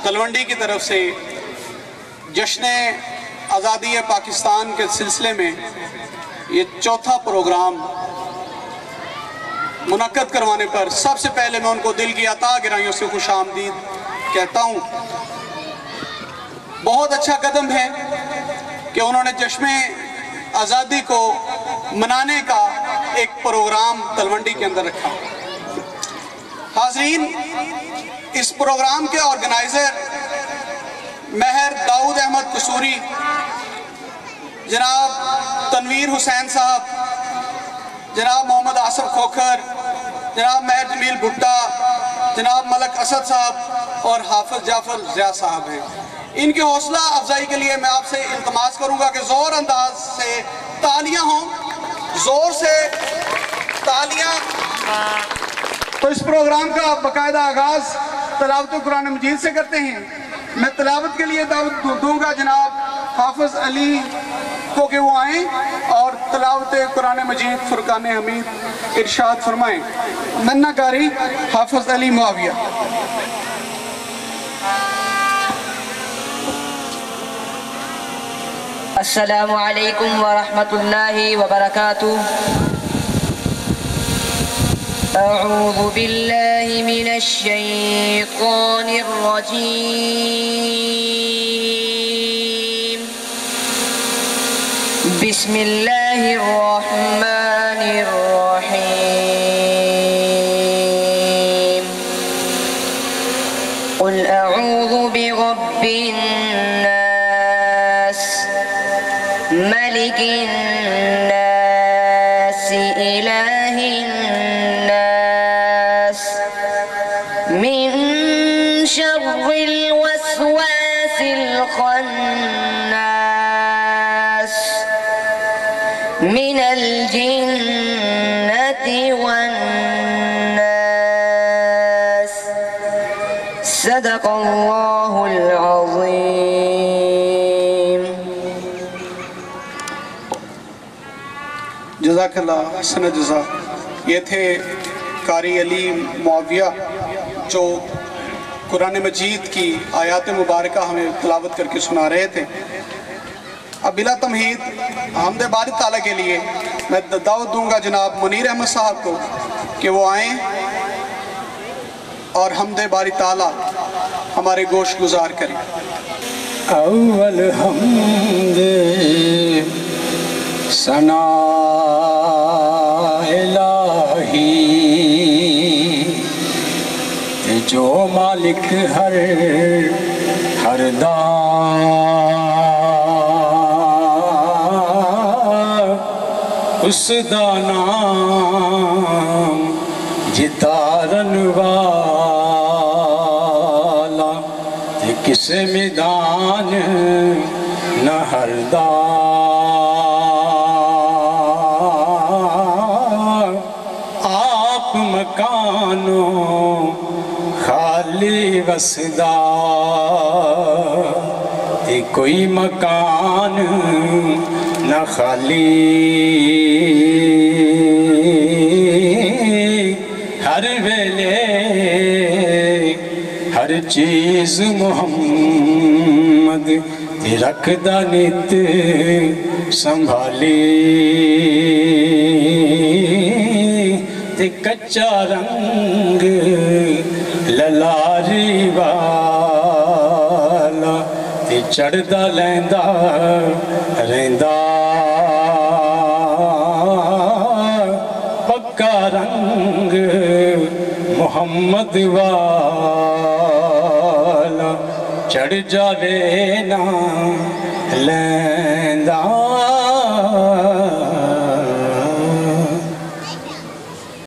تلونڈی کی طرف سے جشن آزادی پاکستان کے سلسلے میں یہ چوتھا پروگرام منعقد کروانے پر سب سے پہلے میں ان کو دل کی عطا گرائیوں سے خوش آمدید کہتا ہوں۔ بہت اچھا قدم ہے کہ انہوں نے جشن آزادی کو منانے کا ایک پروگرام تلونڈی کے اندر رکھا۔ حاضرین، اس پروگرام کے آرگنائزر مہر داؤد احمد قصوری، جناب تنویر حسین صاحب، جناب محمد آصف کھوکھر، جناب مہر جمیل بھٹا، جناب ملک اسد صاحب اور حافظ جعفر ضیاء صاحب ہیں۔ ان کی حوصلہ افزائی کے لیے میں آپ سے التماس کروں گا کہ زور انداز سے تالیاں ہوں، زور سے تالیاں۔ تو اس پروگرام کا باقاعدہ آغاز تلاوت قرآن مجید سے کرتے ہیں۔ میں تلاوت کے لیے دعوت دوں گا جناب حافظ علی کو کہ وہ آئیں اور تلاوت قرآن مجید فرقان حمید ارشاد فرمائیں۔ ننہ قاری حافظ علی معاویہ۔ السلام علیکم ورحمۃ اللہ وبرکاتہ۔ اعوذ باللہ من الشیطان الرجیم، بسم اللہ الرحمن الرحیم۔ قل اعوذ برب الناس، ملك الناس، إله الناس، من شر الوسواس الخناس، من الجنة والناس۔ صدق اللہ العظیم۔ جزاک اللہ حسن جزا۔ یہ تھے قاری علی معاویہ جو قرآن مجید کی آیات مبارکہ ہمیں تلاوت کر کے سنا رہے تھے۔ اب بلا تمہید حمد باری تعالیٰ کے لیے میں دعوت دوں گا جناب منیر احمد صاحب کو کہ وہ آئیں اور حمد باری تعالیٰ ہمارے گوش گزار کریں۔ اول حمد ثنا الہی جو مالک ہر دان، اس دا نام جتارن والا، کس میدان نہ ہر دان، آپ مکانوں خالی وسدا، کوئی مکان نہ خالی، ہر ویلے ہر چیز محمد رکھ دانت سنبھالی، تے کچا رنگ للاری والا، تے چڑھدا لیندا رہندا، پکا رنگ محمد والا، چڑھ جاوے نہ لیندا۔